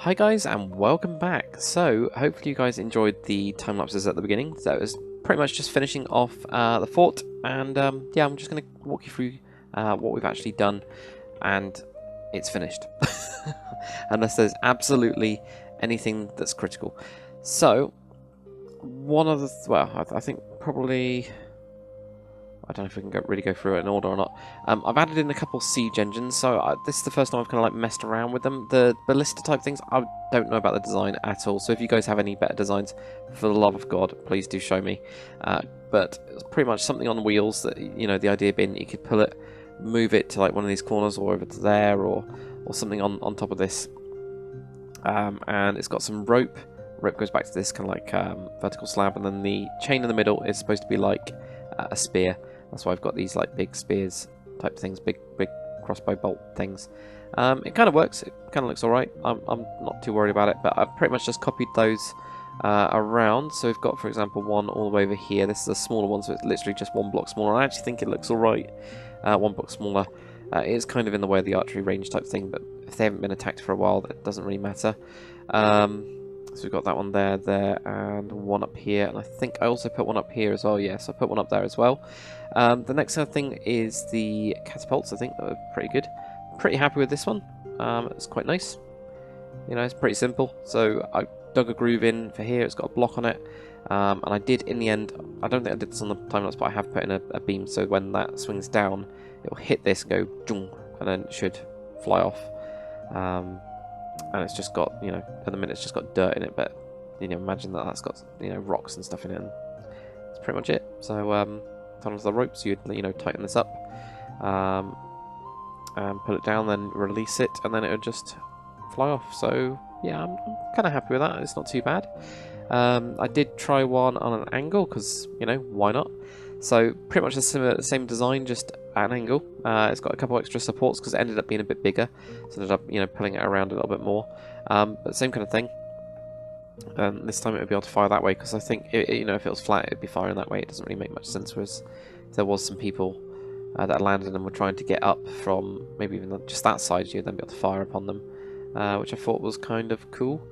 Hi guys and welcome back. So hopefully you guys enjoyed the time lapses at the beginning. So it was pretty much just finishing off the fort, and yeah, I'm just going to walk you through what we've actually done, and it's finished. Unless there's absolutely anything that's critical. So one of the I think probably, I don't know if we can really go through it in order or not. I've added in a couple siege engines, so this is the first time I've kind of like messed around with them. The ballista type things, I don't know about the design at all. So if you guys have any better designs, for the love of God, please do show me. But it's pretty much something on wheels that, you know, the idea being you could pull it, move it to like one of these corners or over to there, or something on top of this. And it's got some rope. Rope goes back to this kind of like vertical slab, and then the chain in the middle is supposed to be like a spear. That's why I've got these like big spears type things, big crossbow bolt things. It kind of works. It kind of looks alright. I'm not too worried about it, but I've pretty much just copied those around. So we've got, for example, one all the way over here. This is a smaller one, so it's literally just one block smaller. I actually think it looks alright. One block smaller. It is kind of in the way of the archery range type thing, but if they haven't been attacked for a while, that doesn't really matter. So we've got that one there, and one up here, and I think I also put one up here as well. Yes, I put one up there as well. The next thing is the catapults. I think that were pretty good. Pretty happy with this one. It's quite nice. You know, it's pretty simple. So I dug a groove in for here. It's got a block on it, and I did in the end. I don't think I did this on the time lapse, but I have put in a beam. So when that swings down, it will hit this and go, dung, and then it should fly off. And it's just got, you know, at the minute it's just got dirt in it, but, you know, imagine that's got, you know, rocks and stuff in it, and that's pretty much it. So, turn off the ropes, you'd, you know, tighten this up, and put it down, then release it, and then it would just fly off. So, yeah, I'm kind of happy with that. It's not too bad. I did try one on an angle, because, you know, why not? So, pretty much the same design, just at an angle. It's got a couple extra supports because it ended up being a bit bigger, so ended up, you know, pulling it around a little bit more. But same kind of thing. This time it would be able to fire that way, because I think, you know, if it was flat, it'd be firing that way. It doesn't really make much sense. Whereas if there was some people that landed and were trying to get up from maybe even just that side, you'd then be able to fire upon them, which I thought was kind of cool.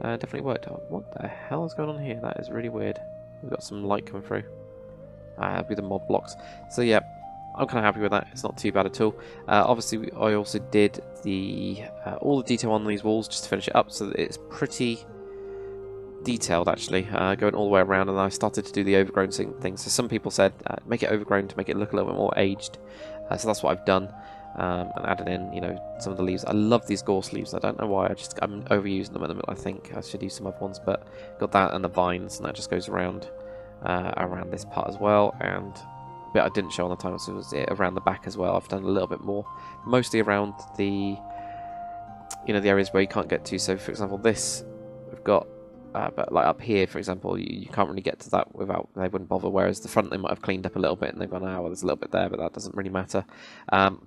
Definitely worked. Oh, what the hell is going on here? That is really weird. We've got some light coming through. With the mod blocks. So yeah, I'm kind of happy with that. It's not too bad at all. Obviously, I also did the all the detail on these walls just to finish it up, so that it's pretty detailed actually, going all the way around. And I started to do the overgrown thing. So some people said make it overgrown to make it look a little bit more aged. So that's what I've done, and added in, you know, some of the leaves. I love these gorse leaves. I don't know why. I'm overusing them at the minute. I think I should use some other ones, but got that and the vines, and that just goes around this part as well. And bit I didn't show on the time, so it was around the back as well. I've done a little bit more, mostly around the, you know, the areas where you can't get to. So for example, this we've got, but like up here, for example, you can't really get to that without, they wouldn't bother. Whereas the front, they might have cleaned up a little bit, and they've gone, oh, well, there's a little bit there, but that doesn't really matter.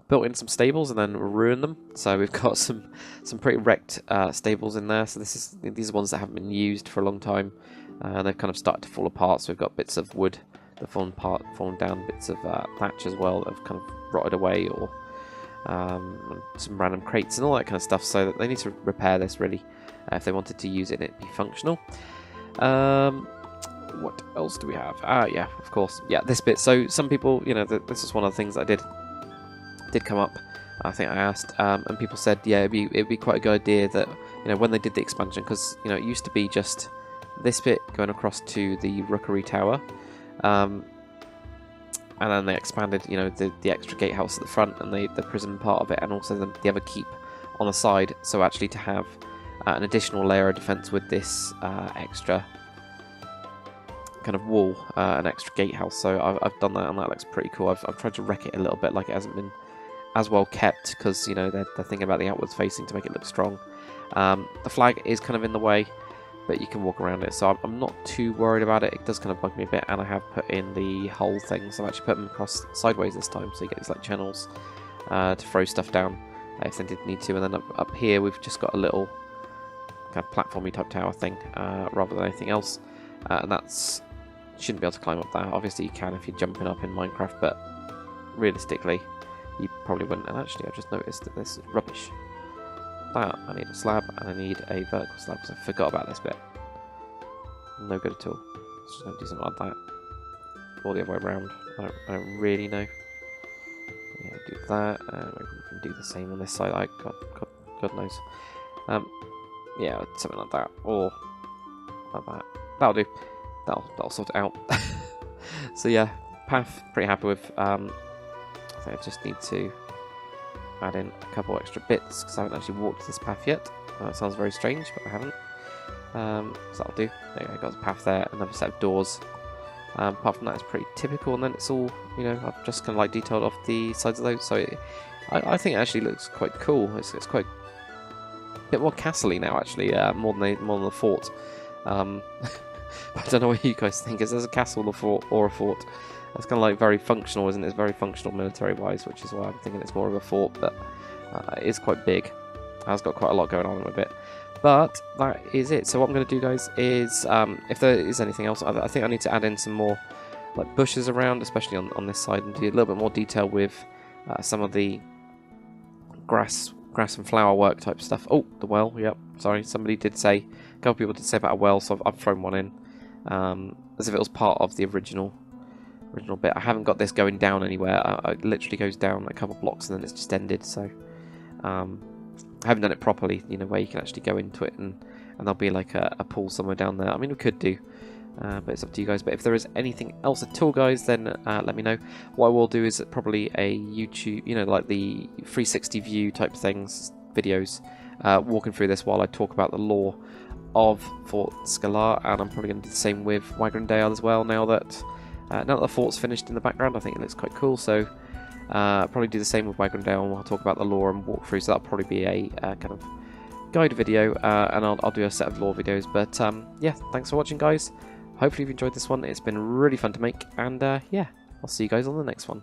Built in some stables and then ruined them. So we've got some pretty wrecked stables in there. So these are ones that haven't been used for a long time. And they've kind of started to fall apart, so we've got bits of wood that have fallen down, bits of thatch as well that have kind of rotted away, or some random crates and all that kind of stuff, so that they need to repair this really if they wanted to use it and it be functional. What else do we have? Yeah, of course. Yeah, this bit. So some people, you know, this is one of the things that did come up. I think I asked, and people said, yeah, it'd be quite a good idea that, you know, when they did the expansion, because, you know, it used to be just this bit going across to the Rookery Tower, and then they expanded, you know, the extra gatehouse at the front and the prison part of it, and also the other keep on the side. So actually to have an additional layer of defense with this extra kind of wall, an extra gatehouse. So I've done that, and that looks pretty cool. I've tried to wreck it a little bit, like it hasn't been as well kept, because, you know, they're thinking about the outwards facing to make it look strong. The flag is kind of in the way, but you can walk around it, so I'm not too worried about it. It does kind of bug me a bit, and I have put in the hull thing, so I've actually put them across sideways this time, so you get these like channels to throw stuff down if they did need to. And then up here we've just got a little kind of platformy type tower thing, rather than anything else, and that's, shouldn't be able to climb up that. Obviously you can if you're jumping up in Minecraft, but realistically you probably wouldn't. And actually I just noticed that this is rubbish. that. I need a slab, and I need a vertical slab, because I forgot about this bit. No good at all. Let's just going to do something like that. Or the other way around. I don't really know. Yeah, do that. Maybe we can do the same on this side. God knows. Yeah, something like that. Or like that. That'll do. That'll sort it out. So yeah, path, pretty happy with. I think I just need to add in a couple extra bits, because I haven't actually walked this path yet. That sounds very strange, but I haven't. So that'll do. There you go, got the path there, another set of doors. Apart from that, it's pretty typical, and then it's all, you know, I've just kind of like detailed off the sides of those, so I think it actually looks quite cool. It's quite a bit more castle-y now, actually, more than the fort. I don't know what you guys think. Is there a castle or a fort? It's kind of like very functional, isn't it? It's very functional military-wise, which is why I'm thinking it's more of a fort, but it is quite big. It has got quite a lot going on with it. But that is it. So what I'm going to do, guys, is if there is anything else, I think I need to add in some more like bushes around, especially on this side, and do a little bit more detail with some of the grass and flower work type stuff. Oh, the well. Yep. Sorry, somebody did say, a couple people did say about a well, so I've thrown one in as if it was part of the original bit. I haven't got this going down anywhere. It literally goes down a couple blocks and then it's just ended. So. I haven't done it properly, you know, where you can actually go into it and there'll be like a pool somewhere down there. I mean, we could do, but it's up to you guys. But if there is anything else at all, guys, then let me know. What I will do is probably a YouTube, you know, like the 360 view type things, videos, walking through this while I talk about the lore of Fort Skalar, and I'm probably going to do the same with Wagrendale as well. Now that the fort's finished in the background, I think it looks quite cool. So. Probably do the same with Wagrendale, and we'll talk about the lore and walk through, so that'll probably be a kind of guide video, and I'll do a set of lore videos. But yeah, thanks for watching, guys. Hopefully you've enjoyed this one. It's been really fun to make, and yeah, I'll see you guys on the next one.